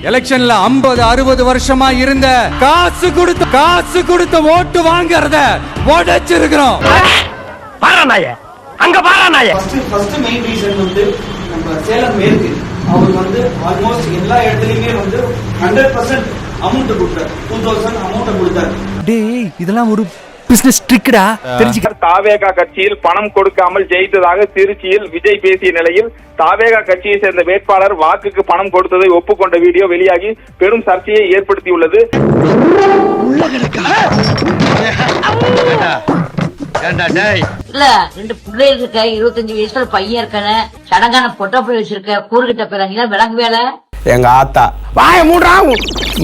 எலெக்ஷன்ல 50-60 வருஷமா இருந்த காசு கொடுத்த ஓட்டு வாங்குறத உடைச்சிருக்கிறோம். அங்க பாரானாய ஃபர்ஸ்ட் மெயின் ரீசன் வந்து நம்ம சேலம் மேற்கு அவர் வந்து ஆல்மோஸ்ட் எல்லா இடத்துலயுமே வந்து 100% அமௌண்ட் கொடுத்தார். 2000 அமௌண்ட் கொடுத்தார். டேய் இதெல்லாம் ஒரு பிசினஸ் ட்ரிக்டா தெரிஞ்சுக்க. தாவேகா கட்சியில் பணம் கொடுக்காமல் ஜெயித்ததாக திருச்சியில் விஜய் பேசிய நிலையில் தாவேகா கட்சியை சேர்ந்த வேட்பாளர் வாக்குக்கு பணம் கொடுத்ததை ஒப்புக்கொண்ட வீடியோ வெளியாகி பெரும் சர்ச்சையை ஏற்படுத்தியுள்ளது. இல்ல 2 பிள்ளைகள் இருக்க, 25 வயசுல பையன் இருக்கானே, சடங்கான பொட்டை போய் வச்சிருக்க, கூறுகிட்ட போறாங்க விலங்கு வேலை. எங்க ஆத்தா வாய மூடுறான்,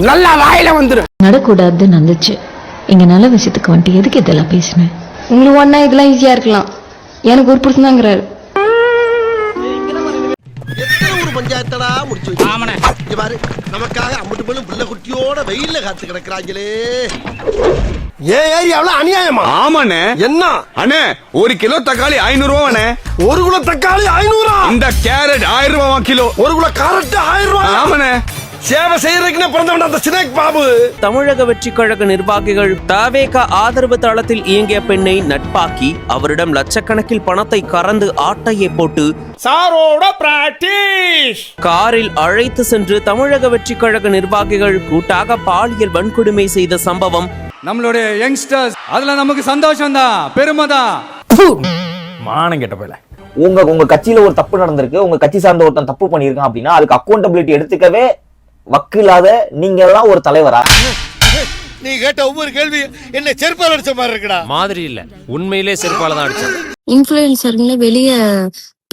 நல்லா வாயில வந்துரு. நடக்கூடாதுன்னு வந்துச்சு. இங்க நல்ல விஷயத்துக்கு வந்துட்டு எதுக்கு இதெல்லாம் பேசுனேன்? உங்களுக்கு ஒன்னா இதெல்லாம் ஈஸியா இருக்கலாம், எனக்கு ஒரு புருஷன் தாங்கிறாரு. பஞ்சாயத்தடா முடிச்சு பாரு, நமக்காக அம்பட்டு போலும் புள்ள குட்டியோட வெயில்ல காத்து கிடக்குறாங்களே. ஏன் ஏரியாவுல அநியாயமா? ஆமாண்ணே. என்ன அண்ணே, 1 கிலோ தக்காளி 500 ரூபாண்ணே. 1 கிலோ தக்காளி 500? இந்த கேரட் 1000 ரூபா கிலோ. 1 கிலோ கேரட் 1000 ரூபா? ஆமாண்ணே. சேவை செய்யறதுக்குன்னு பிறந்தவன் அந்த சினேக் பாபு. தமிழக வெற்றி கழக நிர்வாகிகள் தாவேகா ஆதரவு தளத்தில் இயங்கிய பெண்ணை நட்பாக்கி அவரிடம் லட்சக்கணக்கில் பணத்தை கறந்து ஆட்டையை போட்டு சாரோட பிராக்டிஸ் காரில் அழைத்து சென்று தமிழக வெற்றி கழக நிர்வாகிகள் கூட்டாக பாலியல் வன்கொடுமை செய்த சம்பவம் நம்மளுடைய யங்ஸ்டர்ஸ் அதுல நமக்கு சந்தோஷம் தான், பெருமை தான். மானம் கெட்ட போயில. உங்க கட்சியில ஒரு தப்பு நடந்திருக்கு, உங்க கட்சி சார்ந்த ஒருத்தன் தப்பு பண்ணிருக்கான் அப்படின்னா அதுக்கு அக்கௌண்டபிலிட்டி எடுத்துக்கவே வக்கில்லாத நீங்க எல்லாம் ஒரு தலைவரா? நீ கேட்ட ஒவ்வொரு கேள்வி என்ன செருப்பால அடிச்ச மாதிரி இருக்குடா. மாதிரி இல்ல, உண்மையிலே செருப்பால தான் அடிச்சேன். இன்ஃபுளுசர்ல வெளிய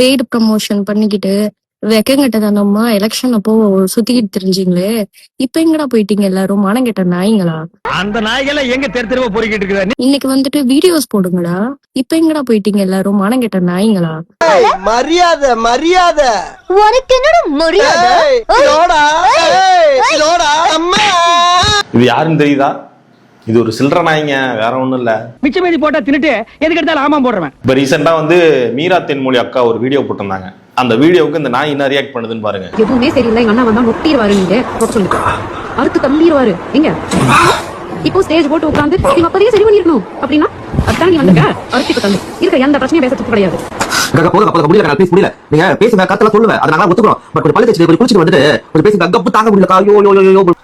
பெய்டு ப்ரமோஷன் பண்ணிக்கிட்டு வெக்கங்கட்டதனமா எலெக்ஷன் அப்போ சுத்திக்கிட்டு தெரிஞ்சீங்களே, இப்ப எங்கடா போயிட்டீங்க எல்லாரும்? மானங்கெட்ட நாய்ங்களா? அந்த நாய்களை எங்க தெருவா பொறுக்கிட்டு இருக்கிற? இன்னைக்கு வந்துட்டு வீடியோஸ் போடுங்கடா, இப்ப எங்கடா போயிட்டீங்க எல்லாரும்? மானங்கெட்ட நாய்ங்களா? மரியாதை மரியாதை உனக்கு என்னடா மரியாதை? இது யாருன்னு தெரியுதா? இது ஒரு சில்லற நாய்ங்க, வேற ஒண்ணும் இல்ல. மிச்ச மீதி போட்டா தின்னுட்டு எதுக்கு எடுத்தாலும் ஆமா போடுறேன். இப்ப ரீசெண்டா வந்து மீரா தென்மொழி அக்கா ஒரு வீடியோ போட்டிருந்தாங்க. அந்த வீடியோவுக்கு இந்த நாய் என்ன ரியாக்ட் பண்ணுதுன்னு பாருங்க. எதுவுமே சரியில்லை, எங்க அண்ணா வந்தா நொட்டிடுவாரு, நீங்க சொல்லுங்க அடுத்து தள்ளிடுவாரு. எங்க இப்போ ஸ்டேஜ் போட்டு உட்காந்து நீங்க அப்பதையே சரி பண்ணிருக்கணும் அப்படின்னா அதான் நீ வந்துங்க அடுத்து தள்ளி இருக்க எந்த பிரச்சனையும் பேசுறது கிடையாது.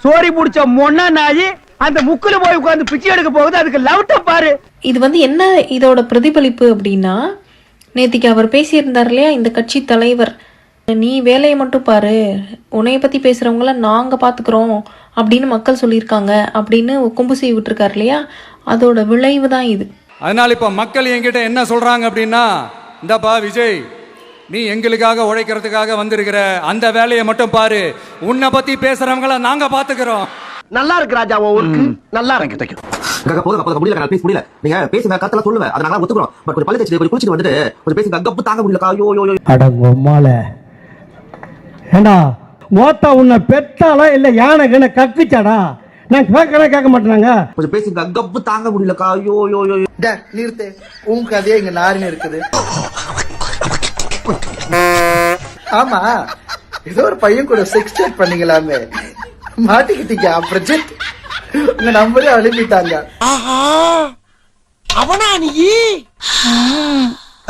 சோரி புடிச்ச மொன்னா நாயி அந்த முக்குல போய் உட்கார்ந்து பிச்சை எடுக்க போகுது, அதுக்கு லவுட்ட பாரு. இது வந்து என்ன இதோட பிரதிபலிப்பு அப்படின்னா, நேத்திக்கு அவர் பேசியிருந்தார் இல்லையா, இந்த கட்சி தலைவர், நீ வேலையை மட்டும் பாரு, உன்னைய பத்தி பேசுறவங்கள நாங்க பாத்துக்கிறோம் அப்படின்னு மக்கள் சொல்லியிருக்காங்க அப்படின்னு கொம்பு செய்ய விட்டுருக்காரு இல்லையா, அதோட விளைவு தான் இது. அதனால இப்ப மக்கள் என்கிட்ட என்ன சொல்றாங்க அப்படின்னா, இந்தப்பா விஜய், நீ எங்களுக்காக உழைக்கிறதுக்காக வந்திருக்கிற, அந்த வேலையை மட்டும் பாரு, உன்னை பத்தி பேசுறவங்கள நாங்க பாத்துக்கிறோம். நல்லா இருக்கு ராஜா, ஒர்க்கு நல்லா இருக்கு. ஏண்டா மோத்தா உன்னை பெத்தாலா இல்ல யானை கண்ண கக்குச்சாடா? நான் கேட்க மாட்டேனாங்க. கொஞ்சம் பேசி கப்பு தாங்க முடியலக்கா. ஐயோ நிறுத்து, உன் கதையே இங்க நாரின்னு இருக்குது. ஆமா, ஏதோ ஒரு பையன் கூட செக்ஸ் சேட் பண்ணீங்களாமே, மாட்டிக்கிட்டீங்க. ப்ரொஜெக்ட் உங்க நம்பரே அனுப்பிட்டாங்க. அவனா நீ?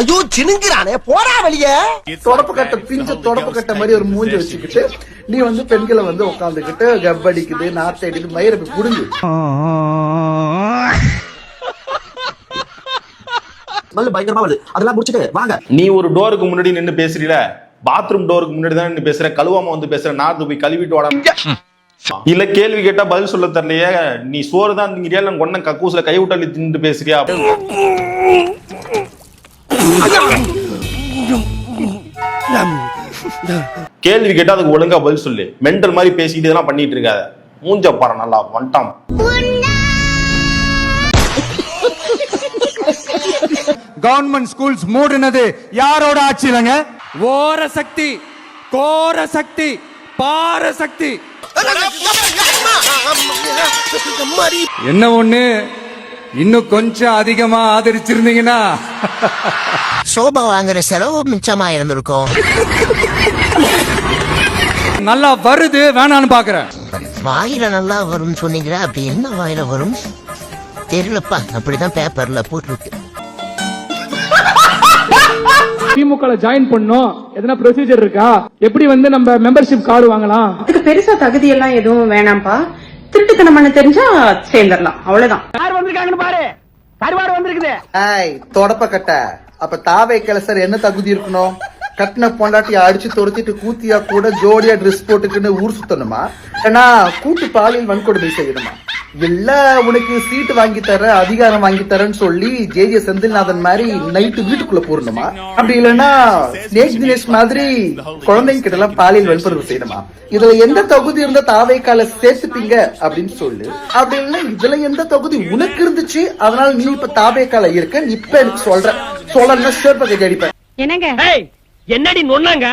ஐயோ சினுங்கிறானே, போடா வெளியே. தொடப்பு கட்ட பிஞ்ச தொடப்பு கட்ட மாதிரி ஒரு மூஞ்சி வச்சுக்கிட்டு நீ வந்து பெண்களை வந்து உட்காந்துக்கிட்டு கப்படிக்குது, நாத்தை அடிக்குது, மயிரை புடுங்கு. பயங்கரமா வருது, அதெல்லாம் முடிச்சுட்டு வாங்க. நீ ஒரு டோருக்கு முன்னாடி நின்று பேசுறீல, பாத்ரூம் டோருக்கு முன்னாடி தான் நின்று பேசுற, கழுவாம வந்து பேசுற, நார்த்து போய் கழுவிட்டு வாடா. இல்ல கேள்வி கேட்டா பதில் சொல்ல தரலையே, நீ சோறு தான் திங்கிறியா இல்ல கொன்ன கக்கூசுல கை விட்டாலி தின்னு பேசுறியா? கேள்வி கேட்டா அதுக்கு ஒழுங்கா பதில் சொல்லு. மெண்டல் மாதிரி பேசிட்டு இதெல்லாம் பண்ணிட்டு இருக்காத. மூஞ்ச பாரு, நல்லா வந்துட்டான். கவர்மெண்ட் ஸ்கூல்ஸ் மூடுனது யாரோட ஆட்சி இல்லைங்க? ஓர சக்தி, கோர சக்தி, பார சக்தி. என்ன ஒண்ணு, இன்னும் கொஞ்சம் அதிகமா ஆதரிச்சிருந்தீங்கன்னா சோபா வாங்குற செலவு மிச்சமா இருந்திருக்கும். நல்லா வருது வேணான்னு பாக்குறேன். வாயில நல்லா வரும்னு சொன்னீங்க, அப்படி என்ன வாயில வரும் தெரியலப்பா, அப்படிதான் பேப்பர்ல போட்டுருக்கு. திமுக ஜாயின் பண்ணோம், எதனா ப்ரொசீஜர் இருக்கா? எப்படி வந்து நம்ம மெம்பர்ஷிப் கார்டு வாங்கலாம்? அதுக்கு பெருசா தகுதி எல்லாம் எதுவும் வேணாம்ப்பா. திருட்டுத்தனம் பண்ண தெரிஞ்சா சேர்ந்துடலாம், அவ்வளவுதான். யார் வந்திருக்காங்கன்னு பாரு, கருவாடு வந்திருக்குது. தொடப்ப கட்ட அப்ப தாவே சார் என்ன தகுதி இருக்கணும்? கட்டின பொண்டாட்டி அடிச்சு துரத்திட்டு கூத்தியா கூட ஜோடியா ட்ரெஸ் போட்டுக்கின்னு ஊர் சுத்தணுமா? ஏன்னா கூட்டு பாலியல் வன்கொடுமை செய்யணுமா? இல்ல உனக்கு சீட்டு வாங்கி தர, அதிகாரம் வாங்கி தரேன்னு சொல்லி ஜே செந்தில்நாதன் மாதிரி நைட்டு வீட்டுக்குள்ள போடணுமா? அப்படி இல்லைன்னா ஸ்னேக் தினேஷ் மாதிரி குழந்தைங்க கிட்ட எல்லாம் பாலியல் வன்புணர்வு செய்யணுமா? இதுல எந்த தகுதி இருந்தா தாவேக்கால சேர்த்துப்பீங்க அப்படின்னு சொல்லு. அப்படி இல்ல இதுல எந்த தகுதி உனக்கு இருந்துச்சு, அதனால நீ இப்ப தாவேக்கால இருக்க, இப்ப எனக்கு சொல்லணும்னா சேர்ப்ப கட்டி அடிப்பேன். என்னங்க என்னடி நொன்னாங்க,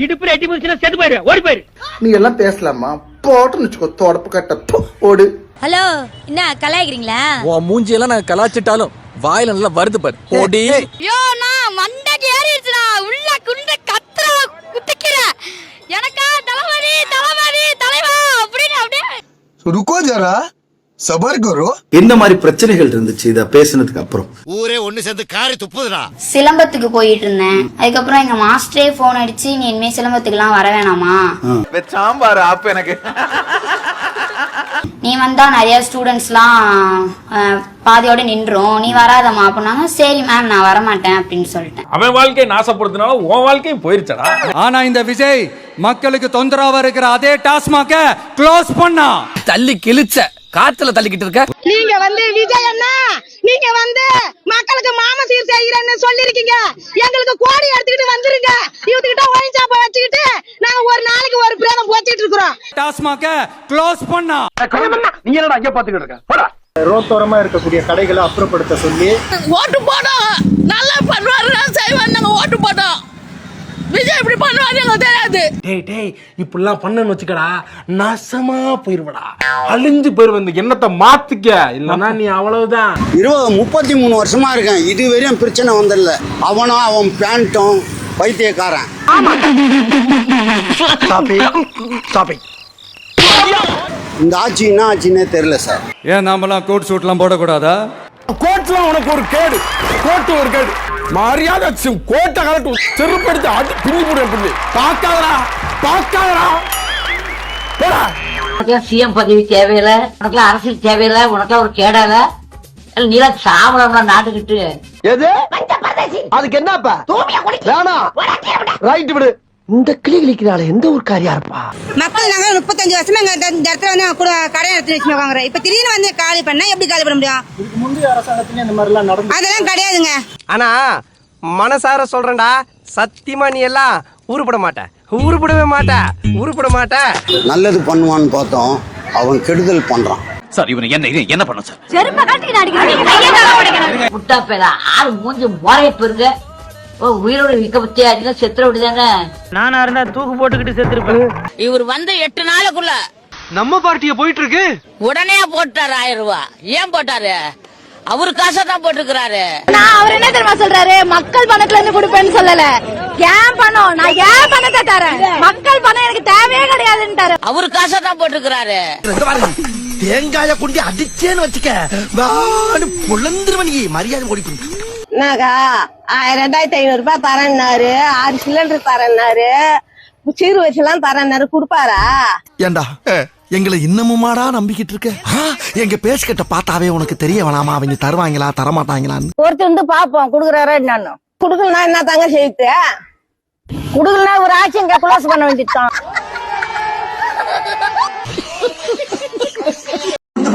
இடுப்புல எட்டி முடிச்சுனா செத்து போயிரு, ஓடி போயிரு. நீ எல்லாம் பேசலாமா? போட்டுன்னு வச்சுக்கோ, தொடப்பு கட்ட ஓடு. ஹலோ, என்ன கலாய்க்கிறீங்களா? உன் மூஞ்சியெல்லாம் நான் கலாச்சிட்டாலும் வாயில நல்லா வருது பாரு. ஓடி ஐயோ, நான் மண்டைக்கு ஏறிடுச்சுடா, உள்ள குண்ட கத்துற குட்டிக்கிற எனக்கா தலைவலி தலைவலி தலைவா அப்படின்னு அப்படியே. ருக்கோ ஜரா, சபர் கரோ. என்ன மாதிரி பிரச்சனைகள் இருந்துச்சு இத பேசினதுக்கு அப்புறம்? ஊரே ஒண்ணு சேர்ந்து காரி துப்புதுடா. சிலம்பத்துக்கு போயிட்டு இருந்தேன். அதுக்கப்புறம் எங்க மாஸ்டரே போன் அடிச்சு, நீ இனிமே சிலம்பத்துக்கு எல்லாம் வர வேணாமா, சாம்பார் அப்ப எனக்கு நீ வந்தா நிறைய ஸ்டூடெண்ட்ஸ்லாம் பாதியோட நின்றோம், நீ வராதம்மா அப்படின்னாங்க. சரி மேம் நான் வரமாட்டேன் அப்படின்னு சொல்லிட்டேன். அவன் வாழ்க்கையை நாசப்படுத்தினால உன் வாழ்க்கையும் போயிருச்சடா. ஆனா இந்த விஜய் மக்களுக்கு தொந்தரவா இருக்கிற அதே டாஸ்மாக க்ளோஸ் பண்ணா. தள்ளி கிழிச்ச காத்துல தள்ளிக்கிட்டு இருக்க. நீங்க வந்து விஜய் அண்ணா, நீங்க வந்து மக்களுக்கு மாமசீர் செய்யறேன்னு சொல்லிருக்கீங்க. எங்களுக்கு கோடி எடுத்துக்கிட்டு வந்துருங்க. இவத்துக்கிட்ட ஒயின் சாப்ப வச்சுக்கிட்டு நாங்க ஒரு நாளைக்கு ஒரு பிரேதம் போச்சிட்டு இருக்கிறோம். டாஸ்மாக க்ளோஸ் பண்ணா. நீ என்னடா அங்க பாத்துக்கிட்டு இருக்க? போடா. ரோட்டோரமா இருக்கக்கூடிய கடைகளை அப்புறப்படுத்த சொல்லி ஓட்டு போடும், நல்லா பண்ணுவாரு, செய்வாரு, நாங்க ஓட்டு போட்டோம். விஜய் இப்படி பண்ணுவாரு எங்களுக்கு தெரியாது. டேய் இப்படிலாம் பண்ணன்னு வச்சுக்கடா, நாசமா போயிருவடா, அழிஞ்சு போயிருவ. இந்த எண்ணத்தை மாத்திக்க, இல்லன்னா நீ அவ்வளவுதான். 33 வருஷமா இருக்கேன், இது வரையும் பிரச்சனை வந்ததில்ல. அவனும் அவன் பேண்ட்டும் பைத்தியக்காரன். இந்த ஆட்சி என்ன ஆச்சுன்னே தெரியல சார். ஏன் நாமெல்லாம் கோட் சூட்லாம் போடக்கூடாதா? கோட்லாம் உனக்கு ஒரு கேடு, கோட்டு ஒரு கேடு. மரியாதை கோட்டை கலட்டு செருப்படுத்தி அடி பின்னி போடு. பாக்காதடா பாக்காதடா. சிஎம் பதவி தேவையில்ல, உனக்குலாம் அரசியல் தேவையில்ல, உனக்குலாம் ஒரு கேடால நீலாம் சாவளம்னா நாட்டுக்கிட்டு. எது அதுக்கு என்னப்பா வேணாம், ரைட் விடு. இந்த கிளி கிளிக்கிறாள் எந்த ஒரு காரியா இருப்பா? மக்கள் நாங்க 35 வருஷமா இந்த இடத்துல வந்து கடை நடத்தி வச்சு வாங்குறோம். இப்ப திடீர்னு வந்து காலி பண்ணா எப்படி காலி பண்ண முடியும்? இதுக்கு முந்தைய அரசாங்கத்துல இந்த மாதிரி எல்லாம் நடந்து அதெல்லாம் கிடையாதுங்க. ஆனா மனசார சொல்றேன்டா, சத்தியமா நீ எல்லாம் உருப்பட மாட்ட. நல்லது பண்ணுவான்னு பார்த்தோம், அவன் கெடுதல் பண்றான். சார் இவனை என்ன பண்ண சார்? செருப்ப கட்டிக்கிட்டு அடிக்கிறாங்க. முட்டா பேரா ஆறு மூஞ்சி முறைய பெருங்க. உயிரோட விக்க பத்தியா செத்துற விடுதானே. நானா இருந்தா தூக்கு போட்டுக்கிட்டு செத்துருப்பேன். இவர் வந்து 8 நாளுக்குள்ள நம்ம பார்ட்டிய போயிட்டு இருக்கு. உடனே போட்டாரு 1000 ரூபாய். ஏன் போட்டாரு? அவரு காசா தான் போட்டுக்கிறாரு. அவர் என்ன தெரியுமா சொல்றாரு, மக்கள் பணத்துல இருந்து கொடுப்பேன்னு சொல்லல, ஏன் பணம், நான் ஏன் பணத்தை தரேன், மக்கள் பணம் எனக்கு தேவையே கிடையாதுன்றாரு. அவரு காசா தான் போட்டுக்கிறாரு. தேங்காய கொண்டு அடிச்சேன்னு வச்சுக்க, பொழந்துருவனி மரியாதை ஓடி. நாக்கா 2500 ரூபாய் தரேன்னாரு, 6 சிலிண்டர் தரேன்னாரு, சீரு வச்சுலாம் தரேன்னாரு, கொடுப்பாரா? ஏண்டா எங்களை இன்னமுமாடா நம்பிக்கிட்டு இருக்க? எங்க பேசிக்கிட்ட பார்த்தாவே உனக்கு தெரிய வேணாமா அவங்க தருவாங்களா தரமாட்டாங்களான்னு? ஒருத்தர் வந்து பாப்போம் குடுக்குறாரா என்னன்னு. குடுக்கலனா என்ன தாங்க செய்யுது? குடுக்கலனா ஒரு ஆட்சி இங்க குளோஸ் பண்ண வேண்டியதுதான்.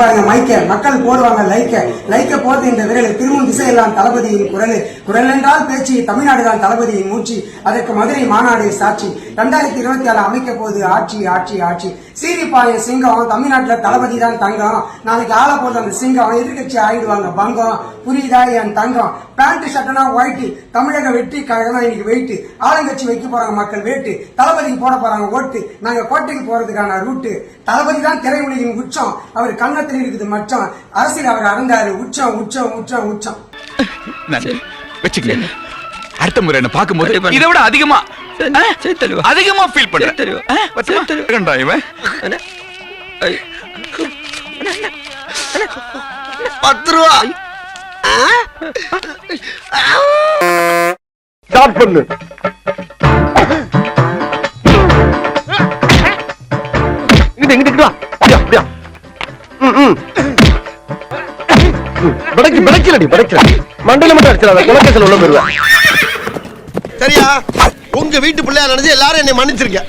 பாருங்க மைக்க மக்கள் போடுவாங்க லைக்க போது இந்த விரல் திரும்பும் திசையெல்லாம் தளபதியின் குரல் என்றால் பேச்சு, தமிழ்நாடுதான் தளபதியின் மூச்சு, அதற்கு மதுரை மாநாடு சாட்சி, 2026 அமைக்க போது ஆட்சி சீரிப்பாய சிங்கம், தமிழ்நாட்டுல தளபதி தான் தங்கம், நாளைக்கு ஆள போது அந்த சிங்கம், எதிர்கட்சி ஆயிடுவாங்க பங்கம், புரியுதா என் தங்கம்? பேண்ட் ஷர்ட்னா ஒயிட், தமிழக வெற்றி கழகம் இன்னைக்கு வெயிட், ஆளுங்கட்சி வைக்க போறாங்க மக்கள் வேட்டு, தளபதிக்கு போட போறாங்க ஓட்டு, நாங்க கோட்டைக்கு போறதுக்கான ரூட்டு, தளபதி தான் திரையுலகின் உச்சம், அவர் கண்ணத்தில் இருக்குது மச்சம், அரசியல் அவர் அறந்தாரு உச்சம் உச்சம் உச்சம் உச்சம். வச்சுக்கல அடுத்த முறை என்ன பார்க்கும்போது இதை விட அதிகமா அதிகமா ஃபீல் பண்றேன் இவன் 10 ரூபா ஸ்டார்ட் பண்ணு. இங்கிட்டு வா. அப்படியா படைக்கலடி மண்டல மட்டும் அடிச்சிடாத, குலக்கேசல் உள்ள போயிருவேன். சரியா? உங்க வீட்டு பிள்ளையா நினைச்சு எல்லாரும் என்னை மன்னிச்சிருக்க.